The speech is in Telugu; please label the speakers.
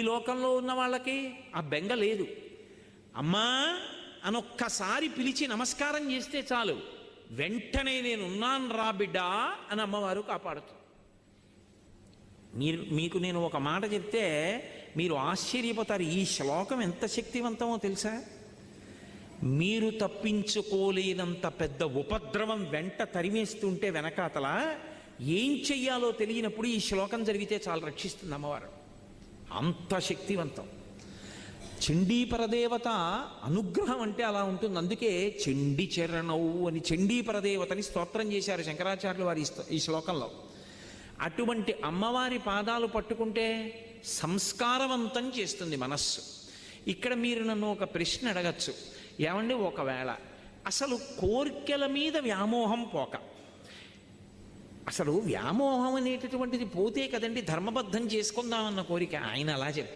Speaker 1: ఈ లోకంలో ఉన్న వాళ్ళకి ఆ బెంగ లేదు. అమ్మా అనొక్కసారి పిలిచి నమస్కారం చేస్తే చాలు, వెంటనే నేనున్నాను రా బిడ్డా అని అమ్మవారు కాపాడుతుంది. మీకు నేను ఒక మాట చెప్తే మీరు ఆశ్చర్యపోతారు. ఈ శ్లోకం ఎంత శక్తివంతమో తెలుసా? మీరు తప్పించుకోలేనంత పెద్ద ఉపద్రవం వెంట తరిమేస్తుంటే వెనకాతల ఏం చెయ్యాలో తెలియనప్పుడు ఈ శ్లోకం జరిగితే చాలా రక్షిస్తుంది అమ్మవారు. అంత శక్తివంతం. చండీపరదేవత అనుగ్రహం అంటే అలా ఉంటుంది. అందుకే చండీ చరణవు అని చండీపరదేవతని స్తోత్రం చేశారు శంకరాచార్యులు వారి ఈ శ్లోకంలో. అటువంటి అమ్మవారి పాదాలు పట్టుకుంటే సంస్కారవంతం చేస్తుంది మనస్సు. ఇక్కడ మీరు నన్ను ఒక ప్రశ్న అడగచ్చు, ఏమండి ఒకవేళ అసలు కోర్కెల మీద వ్యామోహం పోక, అసలు వ్యామోహం అనేటటువంటిది పోతే కదండి ధర్మబద్ధం చేసుకుందామన్న కోరిక. ఆయన అలా చెప్పారు.